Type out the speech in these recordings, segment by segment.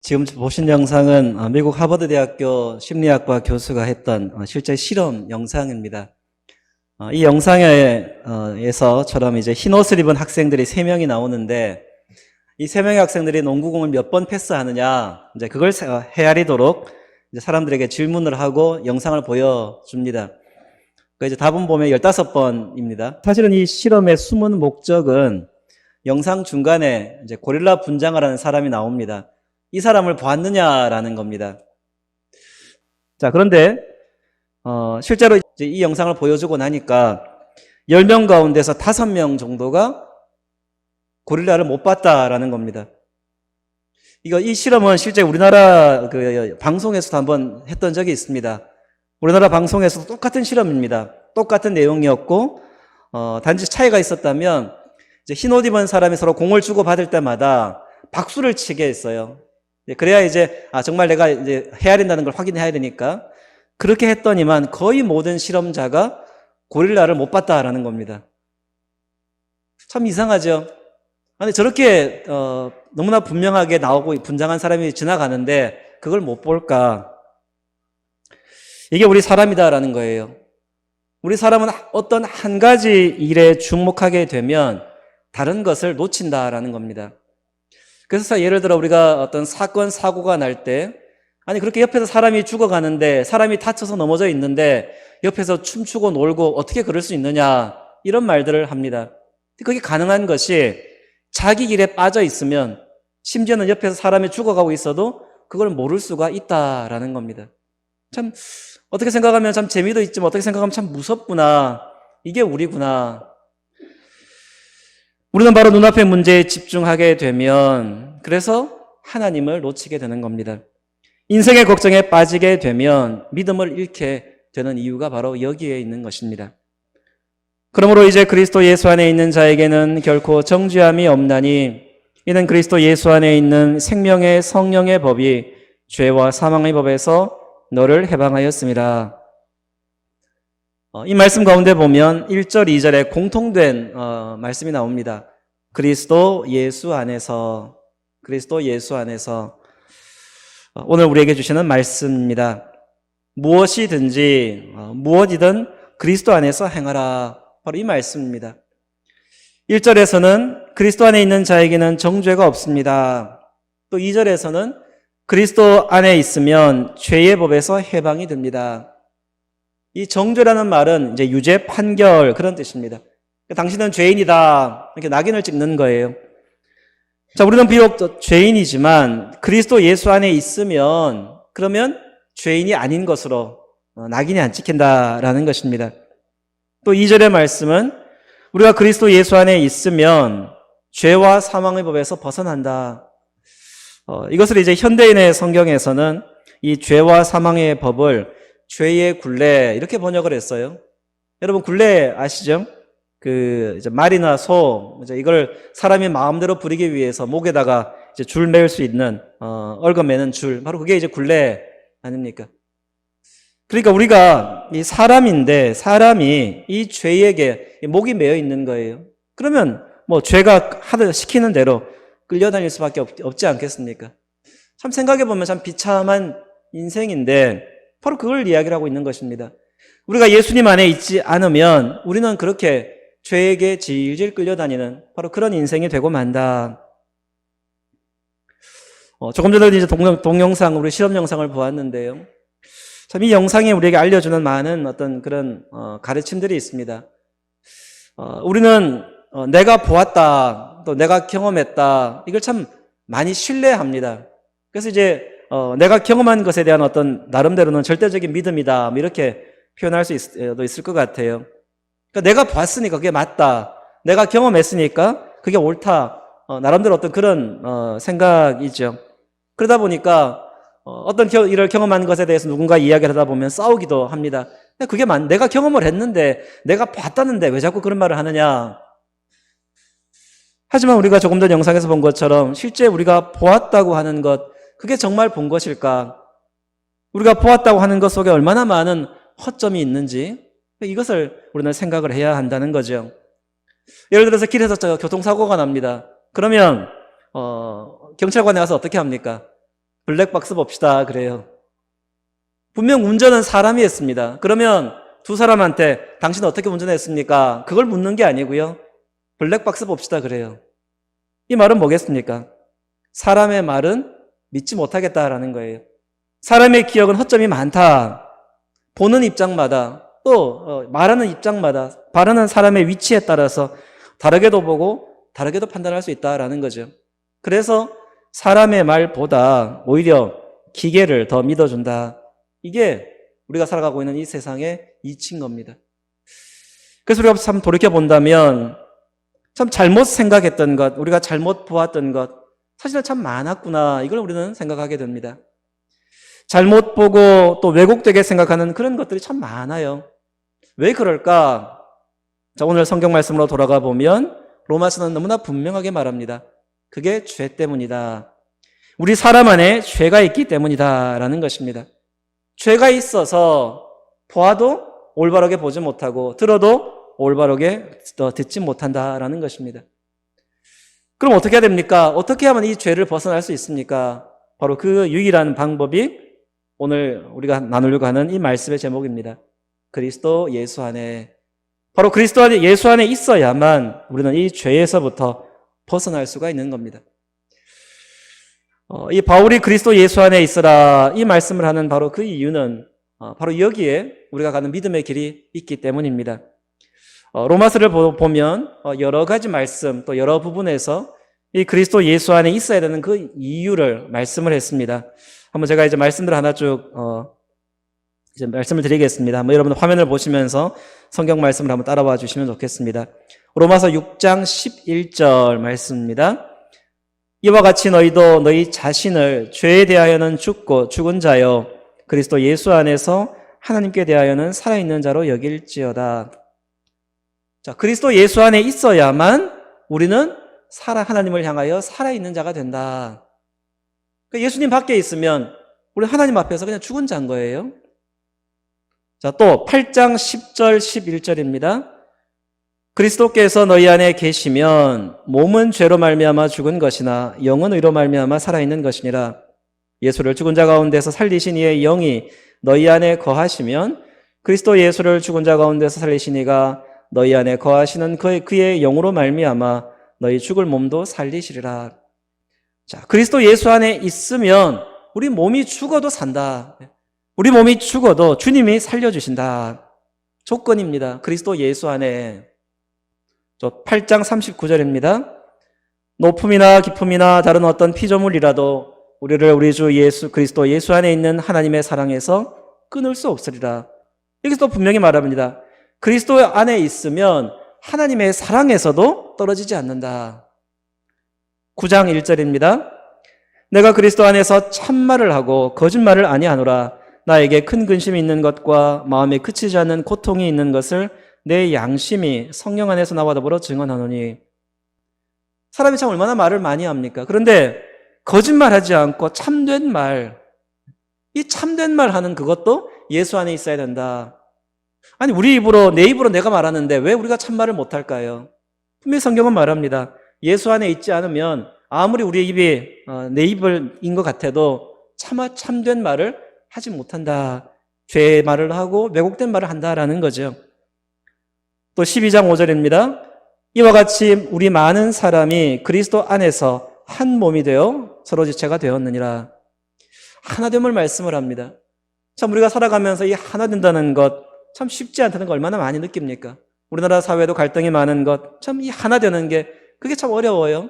지금 보신 영상은 미국 하버드 대학교 심리학과 교수가 했던 실제 실험 영상입니다. 이 영상에서처럼 이제 흰 옷을 입은 학생들이 3명이 나오는데 이 3명의 학생들이 농구공을 몇 번 패스하느냐, 이제 그걸 헤아리도록 이제 사람들에게 질문을 하고 영상을 보여줍니다. 이제 답은 보면 15번입니다. 사실은 이 실험의 숨은 목적은 영상 중간에 이제 고릴라 분장을 하는 사람이 나옵니다. 이 사람을 보았느냐라는 겁니다. 자, 그런데 실제로 이제 이 영상을 보여주고 나니까 10명 가운데서 5명 정도가 고릴라를 못 봤다라는 겁니다. 이 실험은 실제 우리나라 방송에서도 한번 했던 적이 있습니다. 우리나라 방송에서도 똑같은 실험입니다. 똑같은 내용이었고, 단지 차이가 있었다면, 이제 흰 옷 입은 사람이 서로 공을 주고받을 때마다 박수를 치게 했어요. 그래야 이제, 정말 내가 이제 헤아린다는 걸 확인해야 되니까. 그렇게 했더니만 거의 모든 실험자가 고릴라를 못 봤다라는 겁니다. 참 이상하죠? 아니, 저렇게, 너무나 분명하게 나오고 분장한 사람이 지나가는데 그걸 못 볼까? 이게 우리 사람이다라는 거예요. 우리 사람은 어떤 한 가지 일에 주목하게 되면 다른 것을 놓친다라는 겁니다. 그래서 예를 들어 우리가 어떤 사건, 사고가 날 때, 아니, 그렇게 옆에서 사람이 죽어가는데, 사람이 다쳐서 넘어져 있는데, 옆에서 춤추고 놀고 어떻게 그럴 수 있느냐, 이런 말들을 합니다. 그게 가능한 것이 자기 일에 빠져 있으면, 심지어는 옆에서 사람이 죽어가고 있어도 그걸 모를 수가 있다라는 겁니다. 참, 어떻게 생각하면 참 재미도 있지만 어떻게 생각하면 참 무섭구나. 이게 우리구나. 우리는 바로 눈앞의 문제에 집중하게 되면 그래서 하나님을 놓치게 되는 겁니다. 인생의 걱정에 빠지게 되면 믿음을 잃게 되는 이유가 바로 여기에 있는 것입니다. 그러므로 이제 그리스도 예수 안에 있는 자에게는 결코 정죄함이 없나니 이는 그리스도 예수 안에 있는 생명의 성령의 법이 죄와 사망의 법에서 너를 해방하였습니다. 이 말씀 가운데 보면 1절, 2절에 공통된 말씀이 나옵니다. 그리스도 예수 안에서, 그리스도 예수 안에서. 오늘 우리에게 주시는 말씀입니다. 무엇이든지, 무엇이든 그리스도 안에서 행하라. 바로 이 말씀입니다. 1절에서는 그리스도 안에 있는 자에게는 정죄가 없습니다. 또 2절에서는 그리스도 안에 있으면 죄의 법에서 해방이 됩니다. 이 정죄라는 말은 이제 유죄 판결 그런 뜻입니다. 당신은 죄인이다. 이렇게 낙인을 찍는 거예요. 자, 우리는 비록 죄인이지만 그리스도 예수 안에 있으면 그러면 죄인이 아닌 것으로 낙인이 안 찍힌다라는 것입니다. 또 2절의 말씀은 우리가 그리스도 예수 안에 있으면 죄와 사망의 법에서 벗어난다. 이것을 이제 현대인의 성경에서는 이 죄와 사망의 법을 죄의 굴레 이렇게 번역을 했어요. 여러분 굴레 아시죠? 이제 말이나 소 이걸 사람이 마음대로 부리기 위해서 목에다가 이제 줄 매일 수 있는 얽어매는 줄 바로 그게 이제 굴레 아닙니까? 그러니까 우리가 이 사람인데 사람이 이 죄에게 목이 매여 있는 거예요. 그러면 뭐 죄가 시키는 대로 끌려다닐 수밖에 없지 않겠습니까? 참 생각해보면 참 비참한 인생인데 바로 그걸 이야기를 하고 있는 것입니다. 우리가 예수님 안에 있지 않으면 우리는 그렇게 죄에게 질질 끌려다니는 바로 그런 인생이 되고 만다. 조금 전에 이제 동영상, 우리 실험 영상을 보았는데요. 참 이 영상이 우리에게 알려주는 많은 어떤 그런 가르침들이 있습니다. 우리는 내가 보았다, 또 내가 경험했다, 이걸 참 많이 신뢰합니다. 그래서 이제 내가 경험한 것에 대한 어떤 나름대로는 절대적인 믿음이다, 이렇게 표현할 수도 있을 것 같아요. 그러니까 내가 봤으니까 그게 맞다, 내가 경험했으니까 그게 옳다, 나름대로 어떤 그런 생각이죠. 그러다 보니까 어떤 일을 경험한 것에 대해서 누군가 이야기를 하다 보면 싸우기도 합니다. 그게 내가 경험을 했는데 내가 봤다는데 왜 자꾸 그런 말을 하느냐. 하지만 우리가 조금 전 영상에서 본 것처럼 실제 우리가 보았다고 하는 것, 그게 정말 본 것일까? 우리가 보았다고 하는 것 속에 얼마나 많은 허점이 있는지 이것을 우리는 생각을 해야 한다는 거죠. 예를 들어서 길에서 교통사고가 납니다. 그러면 경찰관에 가서 어떻게 합니까? 블랙박스 봅시다. 그래요. 분명 운전은 사람이 했습니다. 그러면 두 사람한테 당신 어떻게 운전했습니까? 그걸 묻는 게 아니고요. 블랙박스 봅시다. 그래요. 이 말은 뭐겠습니까? 사람의 말은 믿지 못하겠다라는 거예요. 사람의 기억은 허점이 많다. 보는 입장마다 또 말하는 입장마다 바라는 사람의 위치에 따라서 다르게도 보고 다르게도 판단할 수 있다라는 거죠. 그래서 사람의 말보다 오히려 기계를 더 믿어준다. 이게 우리가 살아가고 있는 이 세상의 이치인 겁니다. 그래서 우리가 참 돌이켜본다면 참 잘못 생각했던 것, 우리가 잘못 보았던 것 사실은 참 많았구나. 이걸 우리는 생각하게 됩니다. 잘못 보고 또 왜곡되게 생각하는 그런 것들이 참 많아요. 왜 그럴까? 자, 오늘 성경 말씀으로 돌아가 보면 로마서는 너무나 분명하게 말합니다. 그게 죄 때문이다. 우리 사람 안에 죄가 있기 때문이다라는 것입니다. 죄가 있어서 보아도 올바르게 보지 못하고 들어도 올바르게 듣지 못한다라는 것입니다. 그럼 어떻게 해야 됩니까? 어떻게 하면 이 죄를 벗어날 수 있습니까? 바로 그 유일한 방법이 오늘 우리가 나누려고 하는 이 말씀의 제목입니다. 그리스도 예수 안에. 바로 그리스도 안에 예수 안에 있어야만 우리는 이 죄에서부터 벗어날 수가 있는 겁니다. 이 바울이 그리스도 예수 안에 있으라 이 말씀을 하는 바로 그 이유는 바로 여기에 우리가 가는 믿음의 길이 있기 때문입니다. 로마서를 보면 여러 가지 말씀 또 여러 부분에서 이 그리스도 예수 안에 있어야 되는 그 이유를 말씀을 했습니다. 한번 제가 이제 말씀들 하나 쭉 이제 말씀을 드리겠습니다. 한번 여러분 화면을 보시면서 성경 말씀을 한번 따라와 주시면 좋겠습니다. 로마서 6장 11절 말씀입니다. 이와 같이 너희도 너희 자신을 죄에 대하여는 죽고 죽은 자요 그리스도 예수 안에서 하나님께 대하여는 살아있는 자로 여길지어다. 자, 그리스도 예수 안에 있어야만 우리는 하나님을 향하여 살아있는 자가 된다. 그러니까 예수님 밖에 있으면 우리 하나님 앞에서 그냥 죽은 자인 거예요. 자, 또 8장 10절 11절입니다. 그리스도께서 너희 안에 계시면 몸은 죄로 말미암아 죽은 것이나 영은 의로 말미암아 살아있는 것이니라. 예수를 죽은 자 가운데서 살리신 이의 영이 너희 안에 거하시면 그리스도 예수를 죽은 자 가운데서 살리신 이가 너희 안에 거하시는 그의 영으로 말미암아 너희 죽을 몸도 살리시리라. 자, 그리스도 예수 안에 있으면 우리 몸이 죽어도 산다. 우리 몸이 죽어도 주님이 살려주신다. 조건입니다. 그리스도 예수 안에. 8장 39절입니다. 높음이나 깊음이나 다른 어떤 피조물이라도 우리를 우리 주 예수 그리스도 예수 안에 있는 하나님의 사랑에서 끊을 수 없으리라. 여기서 또 분명히 말합니다. 그리스도 안에 있으면 하나님의 사랑에서도 떨어지지 않는다. 9장 1절입니다. 내가 그리스도 안에서 참말을 하고 거짓말을 아니하노라. 나에게 큰 근심이 있는 것과 마음에 그치지 않는 고통이 있는 것을 내 양심이 성령 안에서 나와 더불어 증언하노니. 사람이 참 얼마나 말을 많이 합니까? 그런데 거짓말하지 않고 참된 말, 이 참된 말 하는 그것도 예수 안에 있어야 된다. 아니 우리 입으로 내 입으로 내가 말하는데 왜 우리가 참말을 못할까요? 분명히 성경은 말합니다. 예수 안에 있지 않으면 아무리 우리의 입이 내 입인 것 같아도 차마 참된 말을 하지 못한다. 죄의 말을 하고 왜곡된 말을 한다라는 거죠. 또 12장 5절입니다. 이와 같이 우리 많은 사람이 그리스도 안에서 한 몸이 되어 서로 지체가 되었느니라. 하나됨을 말씀을 합니다. 참 우리가 살아가면서 이 하나 된다는 것 참 쉽지 않다는 걸 얼마나 많이 느낍니까? 우리나라 사회도 갈등이 많은 것 참 이 하나 되는 게 그게 참 어려워요.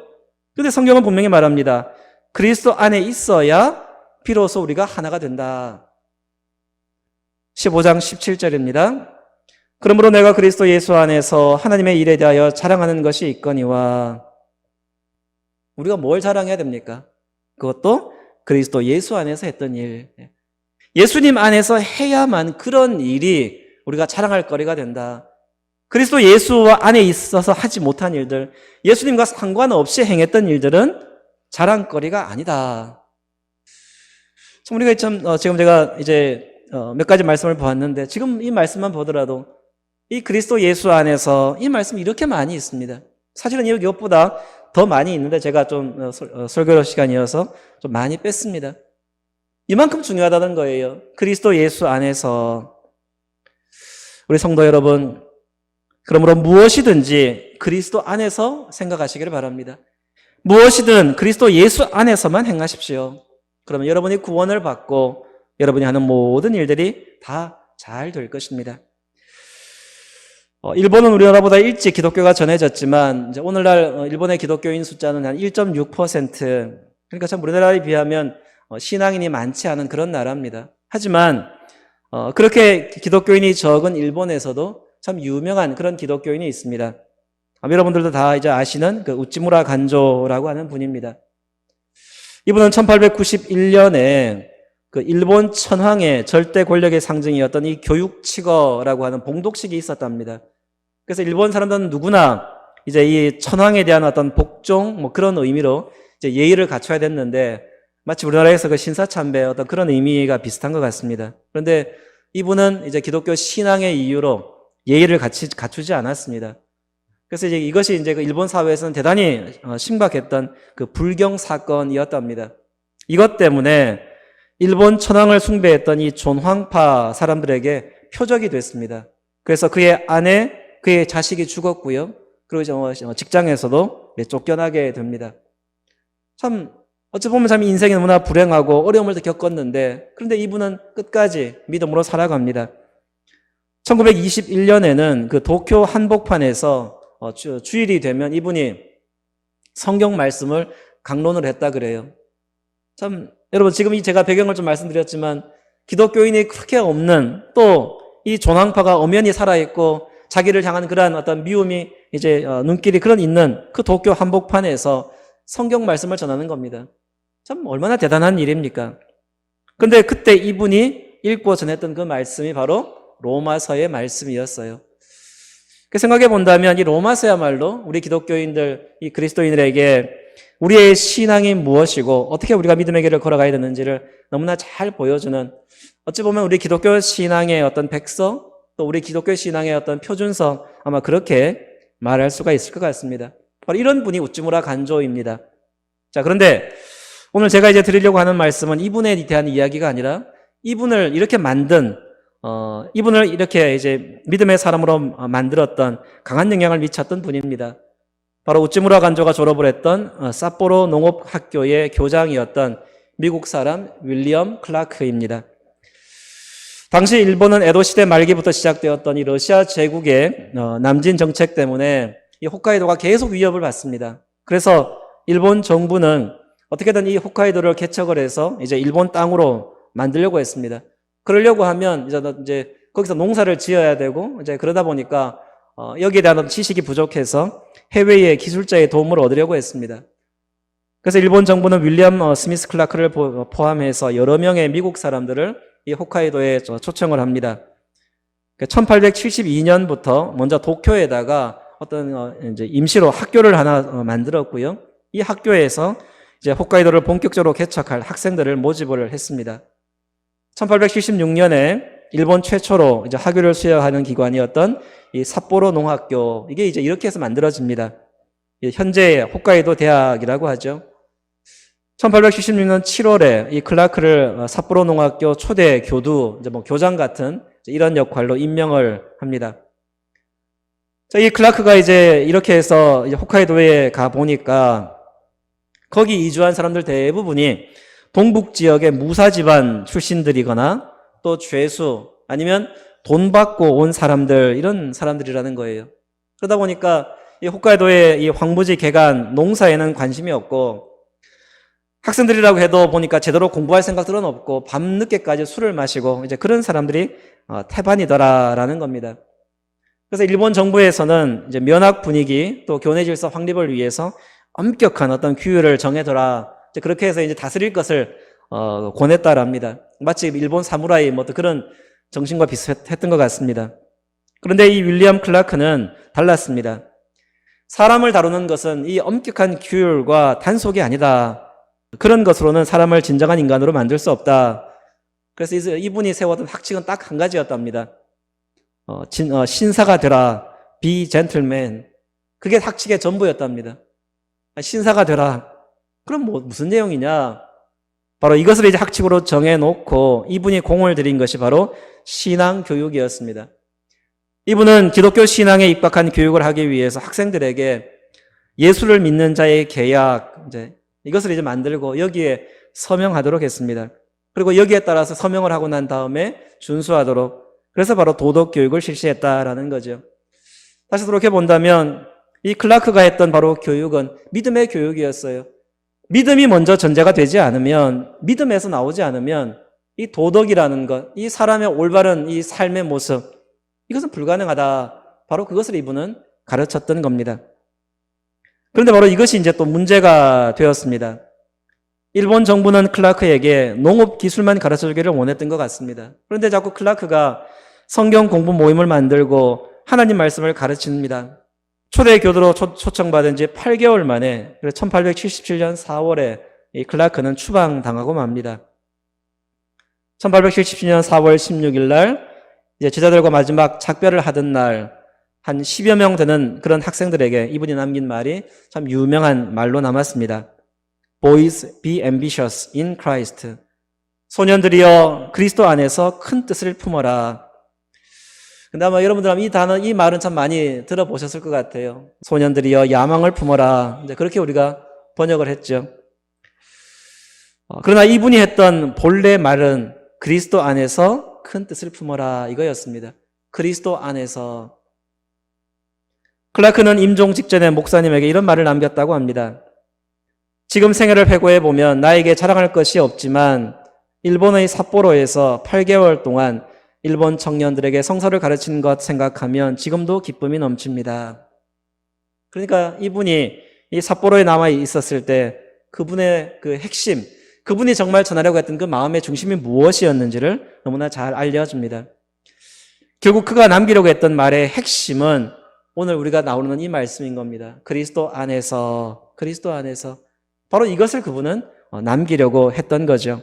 그런데 성경은 분명히 말합니다. 그리스도 안에 있어야 비로소 우리가 하나가 된다. 15장 17절입니다. 그러므로 내가 그리스도 예수 안에서 하나님의 일에 대하여 자랑하는 것이 있거니와. 우리가 뭘 자랑해야 됩니까? 그것도 그리스도 예수 안에서 했던 일. 예수님 안에서 해야만 그런 일이 우리가 자랑할 거리가 된다. 그리스도 예수 안에 있어서 하지 못한 일들, 예수님과 상관없이 행했던 일들은 자랑거리가 아니다. 우리가 지금 제가 이제 몇 가지 말씀을 보았는데 지금 이 말씀만 보더라도 이 그리스도 예수 안에서 이 말씀이 이렇게 많이 있습니다. 사실은 이것보다 더 많이 있는데 제가 좀 설교 시간이어서 좀 많이 뺐습니다. 이만큼 중요하다는 거예요. 그리스도 예수 안에서. 우리 성도 여러분, 그러므로 무엇이든지 그리스도 안에서 생각하시기를 바랍니다. 무엇이든 그리스도 예수 안에서만 행하십시오. 그러면 여러분이 구원을 받고 여러분이 하는 모든 일들이 다 잘 될 것입니다. 일본은 우리나라보다 일찍 기독교가 전해졌지만 이제 오늘날 일본의 기독교인 숫자는 한 1.6%. 그러니까 참 우리나라에 비하면 신앙인이 많지 않은 그런 나라입니다. 하지만 그렇게 기독교인이 적은 일본에서도 참 유명한 그런 기독교인이 있습니다. 여러분들도 다 이제 아시는 그 우찌무라 간조라고 하는 분입니다. 이분은 1891년에 그 일본 천황의 절대 권력의 상징이었던 이 교육치거라고 하는 봉독식이 있었답니다. 그래서 일본 사람들은 누구나 이제 이 천황에 대한 어떤 복종 뭐 그런 의미로 이제 예의를 갖춰야 됐는데 마치 우리나라에서 그 신사참배 어떤 그런 의미가 비슷한 것 같습니다. 그런데 이분은 이제 기독교 신앙의 이유로 예의를 갖추지 않았습니다. 그래서 이제 이것이 이제 그 일본 사회에서는 대단히 심각했던 그 불경 사건이었답니다. 이것 때문에 일본 천황을 숭배했던 이 존황파 사람들에게 표적이 됐습니다. 그래서 그의 아내, 그의 자식이 죽었고요. 그리고 직장에서도 쫓겨나게 됩니다. 참 어찌 보면 참 인생이 너무나 불행하고 어려움을 겪었는데 그런데 이분은 끝까지 믿음으로 살아갑니다. 1921년에는 그 도쿄 한복판에서 주일이 되면 이분이 성경 말씀을 강론을 했다 그래요. 참 여러분 지금 제가 배경을 좀 말씀드렸지만 기독교인이 그렇게 없는 또 이 존황파가 엄연히 살아있고 자기를 향한 그러한 어떤 미움이 이제 눈길이 그런 있는 그 도쿄 한복판에서 성경 말씀을 전하는 겁니다. 참 얼마나 대단한 일입니까? 그런데 그때 이분이 읽고 전했던 그 말씀이 바로 로마서의 말씀이었어요. 생각해 본다면 이 로마서야말로 우리 기독교인들, 이 그리스도인들에게 우리의 신앙이 무엇이고 어떻게 우리가 믿음의 길을 걸어가야 되는지를 너무나 잘 보여주는 어찌 보면 우리 기독교 신앙의 어떤 백서 또 우리 기독교 신앙의 어떤 표준서 아마 그렇게 말할 수가 있을 것 같습니다. 바로 이런 분이 우찌무라 간조입니다. 자, 그런데 오늘 제가 이제 드리려고 하는 말씀은 이분에 대한 이야기가 아니라 이분을 이렇게 만든 이분을 이렇게 이제 믿음의 사람으로 만들었던 강한 영향을 미쳤던 분입니다. 바로 우찌무라 간조가 졸업을 했던 삿포로 농업학교의 교장이었던 미국 사람 윌리엄 클라크입니다. 당시 일본은 에도 시대 말기부터 시작되었던 이 러시아 제국의 남진 정책 때문에 이 홋카이도가 계속 위협을 받습니다. 그래서 일본 정부는 어떻게든 이 홋카이도를 개척을 해서 이제 일본 땅으로 만들려고 했습니다. 그러려고 하면 이제 거기서 농사를 지어야 되고 이제 그러다 보니까 여기에 대한 지식이 부족해서 해외의 기술자의 도움을 얻으려고 했습니다. 그래서 일본 정부는 윌리엄 스미스 클라크를 포함해서 여러 명의 미국 사람들을 이 홋카이도에 초청을 합니다. 1872년부터 먼저 도쿄에다가 어떤 이제 임시로 학교를 하나 만들었고요. 이 학교에서 이제 홋카이도를 본격적으로 개척할 학생들을 모집을 했습니다. 1876년에 일본 최초로 이제 학위를 수여하는 기관이었던 이 삿포로 농학교, 이게 이제 이렇게 해서 만들어집니다. 현재의 홋카이도 대학이라고 하죠. 1876년 7월에 이 클라크를 삿포로 농학교 초대 교두, 이제 뭐 교장 같은 이런 역할로 임명을 합니다. 자, 이 클라크가 이제 이렇게 해서 이제 홋카이도에 가 보니까 거기 이주한 사람들 대부분이 동북 지역의 무사 집안 출신들이거나 또 죄수 아니면 돈 받고 온 사람들, 이런 사람들이라는 거예요. 그러다 보니까 이 홋카이도의 이 황무지 개간 농사에는 관심이 없고 학생들이라고 해도 보니까 제대로 공부할 생각들은 없고 밤늦게까지 술을 마시고 이제 그런 사람들이 태반이더라라는 겁니다. 그래서 일본 정부에서는 이제 면학 분위기 또 교내 질서 확립을 위해서 엄격한 어떤 규율을 정해둬라. 이제 그렇게 해서 이제 다스릴 것을 권했다랍니다. 마치 일본 사무라이 뭐 그런 정신과 비슷했던 것 같습니다. 그런데 이 윌리엄 클라크는 달랐습니다. 사람을 다루는 것은 이 엄격한 규율과 단속이 아니다. 그런 것으로는 사람을 진정한 인간으로 만들 수 없다. 그래서 이분이 세웠던 학칙은 딱 한 가지였답니다. 신사가 되라. Be gentleman. 그게 학칙의 전부였답니다. 신사가 되라. 그럼 무슨 내용이냐? 바로 이것을 이제 학칙으로 정해놓고 이분이 공을 들인 것이 바로 신앙교육이었습니다. 이분은 기독교 신앙에 입각한 교육을 하기 위해서 학생들에게 예수를 믿는 자의 계약, 이것을 이제 만들고 여기에 서명하도록 했습니다. 그리고 여기에 따라서 서명을 하고 난 다음에 준수하도록, 그래서 바로 도덕 교육을 실시했다라는 거죠. 다시 돌이켜 본다면 이 클라크가 했던 바로 교육은 믿음의 교육이었어요. 믿음이 먼저 전제가 되지 않으면, 믿음에서 나오지 않으면 이 도덕이라는 것, 이 사람의 올바른 이 삶의 모습, 이것은 불가능하다. 바로 그것을 이분은 가르쳤던 겁니다. 그런데 바로 이것이 이제 또 문제가 되었습니다. 일본 정부는 클라크에게 농업 기술만 가르쳐 주기를 원했던 것 같습니다. 그런데 자꾸 클라크가 성경 공부 모임을 만들고 하나님 말씀을 가르칩니다. 초대 교도로 초청받은 지 8개월 만에 1877년 4월에 이 클라크는 추방당하고 맙니다. 1877년 4월 16일 날 이제 제자들과 마지막 작별을 하던 날 한 10여 명 되는 그런 학생들에게 이분이 남긴 말이 참 유명한 말로 남았습니다. Boys, be ambitious in Christ. 소년들이여 그리스도 안에서 큰 뜻을 품어라. 근데 아마 여러분들 이 말은 참 많이 들어보셨을 것 같아요. 소년들이여 야망을 품어라. 이제 그렇게 우리가 번역을 했죠. 그러나 이분이 했던 본래 말은 그리스도 안에서 큰 뜻을 품어라 이거였습니다. 그리스도 안에서. 클라크는 임종 직전에 목사님에게 이런 말을 남겼다고 합니다. 지금 생애를 회고해 보면 나에게 자랑할 것이 없지만 일본의 삿포로에서 8개월 동안 일본 청년들에게 성서를 가르친 것 생각하면 지금도 기쁨이 넘칩니다. 그러니까 이분이 이 삿포로에 남아 있었을 때 그분의 그 핵심, 그분이 정말 전하려고 했던 그 마음의 중심이 무엇이었는지를 너무나 잘 알려줍니다. 결국 그가 남기려고 했던 말의 핵심은 오늘 우리가 나오는 이 말씀인 겁니다. 그리스도 안에서, 그리스도 안에서. 바로 이것을 그분은 남기려고 했던 거죠.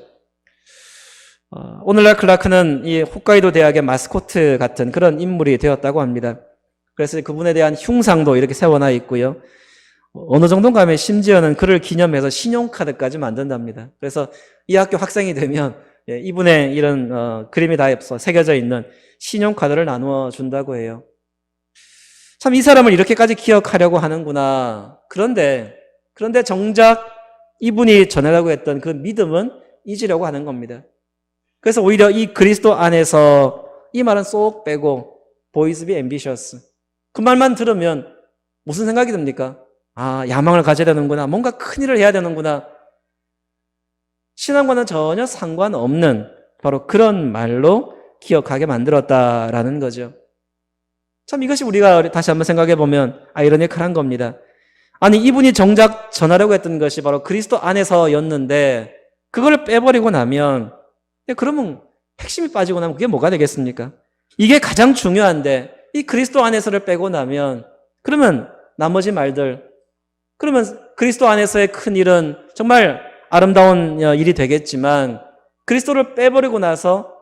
오늘날 클라크는 이 홋카이도 대학의 마스코트 같은 그런 인물이 되었다고 합니다. 그래서 그분에 대한 흉상도 이렇게 세워놔 있고요. 어느 정도인가 하면 심지어는 그를 기념해서 신용카드까지 만든답니다. 그래서 이 학교 학생이 되면 이분의 이런 그림이 다 새겨져 있는 신용카드를 나누어 준다고 해요. 참 이 사람을 이렇게까지 기억하려고 하는구나. 그런데 정작 이분이 전하려고 했던 그 믿음은 잊으려고 하는 겁니다. 그래서 오히려 이 그리스도 안에서 이 말은 쏙 빼고 boys be ambitious. 그 말만 들으면 무슨 생각이 듭니까? 아, 야망을 가져야 되는구나. 뭔가 큰 일을 해야 되는구나. 신앙과는 전혀 상관없는 바로 그런 말로 기억하게 만들었다라는 거죠. 참 이것이 우리가 다시 한번 생각해 보면 아이러니컬한 겁니다. 아니 이분이 정작 전하려고 했던 것이 바로 그리스도 안에서였는데 그걸 빼버리고 나면 그러면 핵심이 빠지고 나면 그게 뭐가 되겠습니까? 이게 가장 중요한데 이 그리스도 안에서를 빼고 나면 그러면 나머지 말들 그러면 그리스도 안에서의 큰 일은 정말 아름다운 일이 되겠지만 그리스도를 빼버리고 나서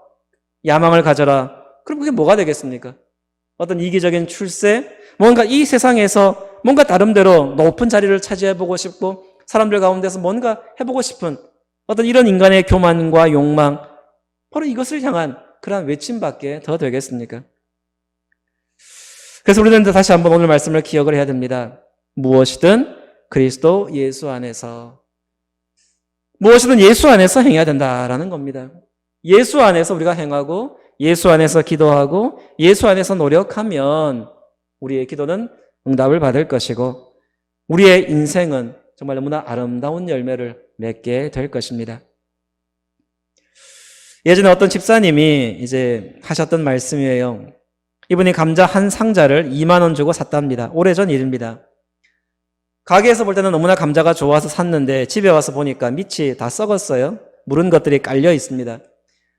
야망을 가져라. 그럼 그게 뭐가 되겠습니까? 어떤 이기적인 출세, 뭔가 이 세상에서 뭔가 나름대로 높은 자리를 차지해보고 싶고 사람들 가운데서 뭔가 해보고 싶은 어떤 이런 인간의 교만과 욕망, 바로 이것을 향한 그러한 외침밖에 더 되겠습니까? 그래서 우리는 다시 한번 오늘 말씀을 기억을 해야 됩니다. 무엇이든 그리스도 예수 안에서, 무엇이든 예수 안에서 행해야 된다라는 겁니다. 예수 안에서 우리가 행하고 예수 안에서 기도하고 예수 안에서 노력하면 우리의 기도는 응답을 받을 것이고 우리의 인생은 정말 너무나 아름다운 열매를 맺게 될 것입니다. 예전에 어떤 집사님이 이제 하셨던 말씀이에요. 이분이 감자 한 상자를 2만 원 주고 샀답니다. 오래전 일입니다. 가게에서 볼 때는 너무나 감자가 좋아서 샀는데 집에 와서 보니까 밑이 다 썩었어요. 무른 것들이 깔려 있습니다.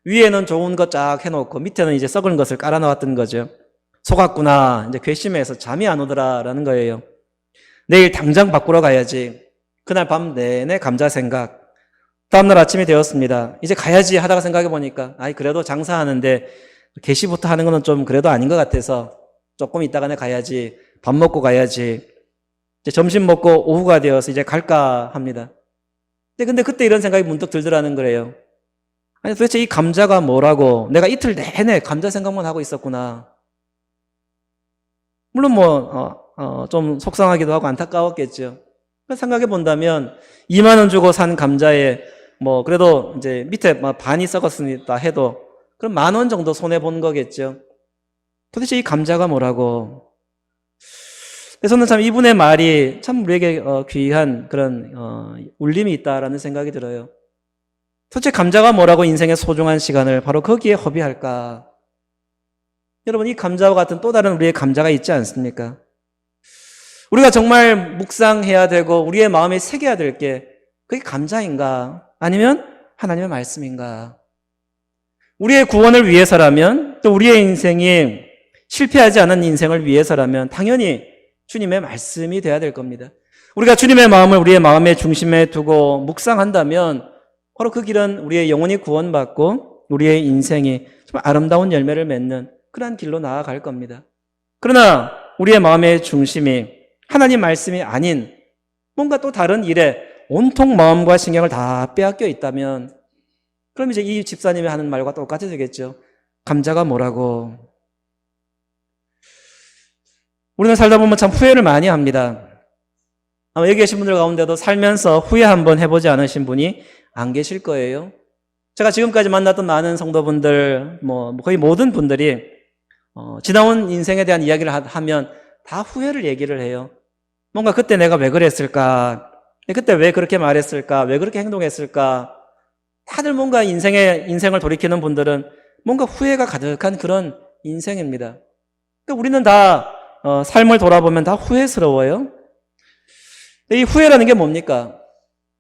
위에는 좋은 것 쫙 해놓고 밑에는 이제 썩은 것을 깔아 놓았던 거죠. 속았구나. 이제 괘씸해서 잠이 안 오더라라는 거예요. 내일 당장 바꾸러 가야지. 그날 밤 내내 감자 생각. 다음날 아침이 되었습니다. 이제 가야지 하다가 생각해 보니까 그래도 장사하는데 게시부터 하는 거는 좀 그래도 아닌 것 같아서 조금 이따가는 가야지. 밥 먹고 가야지. 이제 점심 먹고 오후가 되어서 이제 갈까 합니다. 근데 그때 이런 생각이 문득 들더라는 거예요. 아니, 도대체 이 감자가 뭐라고? 내가 이틀 내내 감자 생각만 하고 있었구나. 물론 좀 속상하기도 하고 안타까웠겠죠. 생각해 본다면 2만 원 주고 산 감자에 그래도 이제 밑에 반이 썩었으니까 해도 그럼 10,000원 정도 손해 본 거겠죠. 도대체 이 감자가 뭐라고? 그래서 저는 참 이분의 말이 참 우리에게 귀한 그런 울림이 있다라는 생각이 들어요. 도대체 감자가 뭐라고 인생의 소중한 시간을 바로 거기에 허비할까? 여러분, 이 감자와 같은 또 다른 우리의 감자가 있지 않습니까? 우리가 정말 묵상해야 되고 우리의 마음에 새겨야 될 게 그게 감자인가? 아니면 하나님의 말씀인가? 우리의 구원을 위해서라면, 또 우리의 인생이 실패하지 않은 인생을 위해서라면 당연히 주님의 말씀이 돼야 될 겁니다. 우리가 주님의 마음을 우리의 마음의 중심에 두고 묵상한다면 바로 그 길은 우리의 영혼이 구원받고 우리의 인생이 좀 아름다운 열매를 맺는 그러한 길로 나아갈 겁니다. 그러나 우리의 마음의 중심이 하나님 말씀이 아닌 뭔가 또 다른 일에 온통 마음과 신경을 다 빼앗겨 있다면 그럼 이제 이 집사님이 하는 말과 똑같이 되겠죠. 감자가 뭐라고? 우리는 살다 보면 참 후회를 많이 합니다. 아마 여기 계신 분들 가운데도 살면서 후회 한번 해보지 않으신 분이 안 계실 거예요. 제가 지금까지 만났던 많은 성도분들, 거의 모든 분들이 지나온 인생에 대한 이야기를 하면 다 후회를 얘기를 해요. 뭔가 그때 내가 왜 그랬을까? 그때 왜 그렇게 말했을까? 왜 그렇게 행동했을까? 다들 뭔가 인생을 돌이키는 분들은 뭔가 후회가 가득한 그런 인생입니다. 그러니까 우리는 다 삶을 돌아보면 다 후회스러워요. 이 후회라는 게 뭡니까?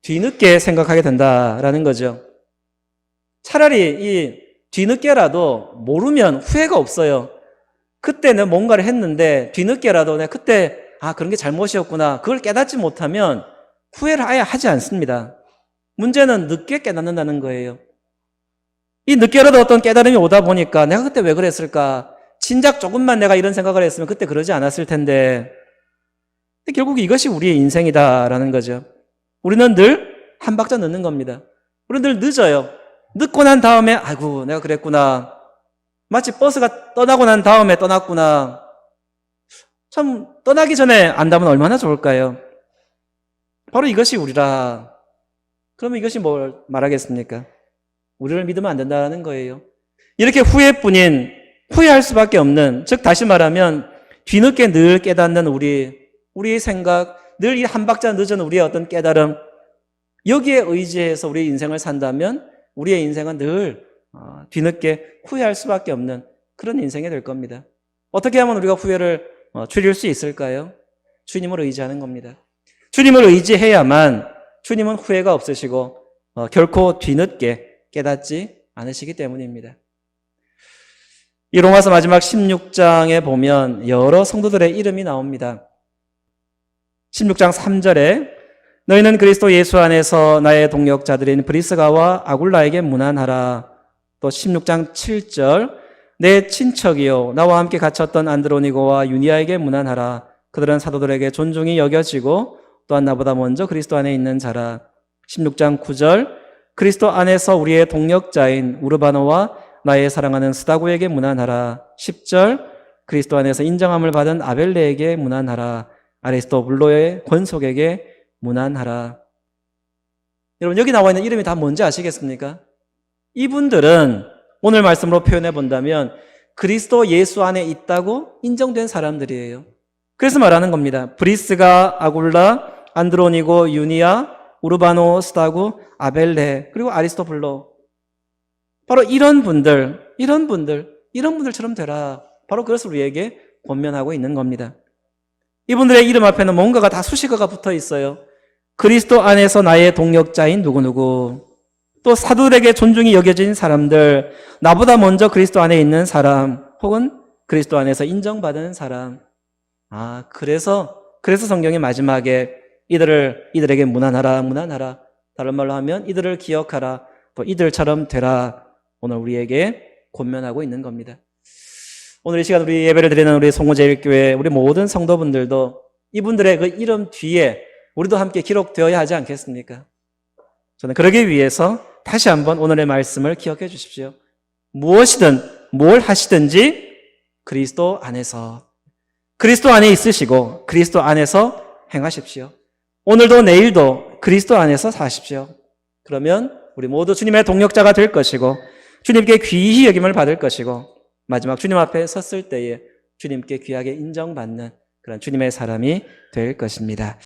뒤늦게 생각하게 된다라는 거죠. 차라리 이 뒤늦게라도 모르면 후회가 없어요. 그때는 뭔가를 했는데 뒤늦게라도 내가 그때 그런 게 잘못이었구나. 그걸 깨닫지 못하면 후회를 아예 하지 않습니다. 문제는 늦게 깨닫는다는 거예요. 이 늦게라도 어떤 깨달음이 오다 보니까 내가 그때 왜 그랬을까? 진작 조금만 내가 이런 생각을 했으면 그때 그러지 않았을 텐데. 결국 이것이 우리의 인생이다라는 거죠. 우리는 늘 한 박자 늦는 겁니다. 우리는 늘 늦어요. 늦고 난 다음에 아이고 내가 그랬구나. 마치 버스가 떠나고 난 다음에 떠났구나. 참 떠나기 전에 안다면 얼마나 좋을까요? 바로 이것이 우리라. 그러면 이것이 뭘 말하겠습니까? 우리를 믿으면 안 된다는 거예요. 이렇게 후회할 수밖에 없는, 즉 다시 말하면 뒤늦게 늘 깨닫는 우리의 생각, 늘 이 한 박자 늦은 우리의 어떤 깨달음, 여기에 의지해서 우리의 인생을 산다면 우리의 인생은 늘 뒤늦게 후회할 수밖에 없는 그런 인생이 될 겁니다. 어떻게 하면 우리가 후회를 줄일 수 있을까요? 주님을 의지하는 겁니다. 주님을 의지해야만 주님은 후회가 없으시고 결코 뒤늦게 깨닫지 않으시기 때문입니다. 이 로마서 마지막 16장에 보면 여러 성도들의 이름이 나옵니다. 16장 3절에 너희는 그리스도 예수 안에서 나의 동역자들인 브리스가와 아굴라에게 문안하라. 또 16장 7절 내 친척이요 나와 함께 갇혔던 안드로니고와 유니아에게 문안하라. 그들은 사도들에게 존중이 여겨지고 또한 나보다 먼저 그리스도 안에 있는 자라. 16장 9절 그리스도 안에서 우리의 동역자인 우르바노와 나의 사랑하는 스다고에게 문안하라. 10절 그리스도 안에서 인정함을 받은 아벨레에게 문안하라. 아리스토블로의 권속에게 문안하라. 여러분 여기 나와 있는 이름이 다 뭔지 아시겠습니까? 이분들은 오늘 말씀으로 표현해 본다면 그리스도 예수 안에 있다고 인정된 사람들이에요. 그래서 말하는 겁니다. 브리스가, 아굴라, 안드로니고, 유니아, 우르바노, 스다고, 아벨레, 그리고 아리스토블로. 바로 이런 분들처럼 되라. 바로 그것을 우리에게 권면하고 있는 겁니다. 이분들의 이름 앞에는 뭔가가 다 수식어가 붙어 있어요. 그리스도 안에서 나의 동역자인 누구누구, 또 사도들에게 존중이 여겨진 사람들, 나보다 먼저 그리스도 안에 있는 사람, 혹은 그리스도 안에서 인정받은 사람. 그래서 성경의 마지막에 이들에게 문안하라. 다른 말로 하면 이들을 기억하라. 또 이들처럼 되라. 오늘 우리에게 권면하고 있는 겁니다. 오늘 이 시간 우리 예배를 드리는 우리 송호제일교회 우리 모든 성도분들도 이분들의 그 이름 뒤에 우리도 함께 기록되어야 하지 않겠습니까? 저는 그러기 위해서 다시 한번 오늘의 말씀을 기억해 주십시오. 무엇이든 뭘 하시든지 그리스도 안에 있으시고 그리스도 안에서 행하십시오. 오늘도 내일도 그리스도 안에서 사십시오. 그러면 우리 모두 주님의 동역자가 될 것이고 주님께 귀히 여김을 받을 것이고 마지막 주님 앞에 섰을 때에 주님께 귀하게 인정받는 그런 주님의 사람이 될 것입니다.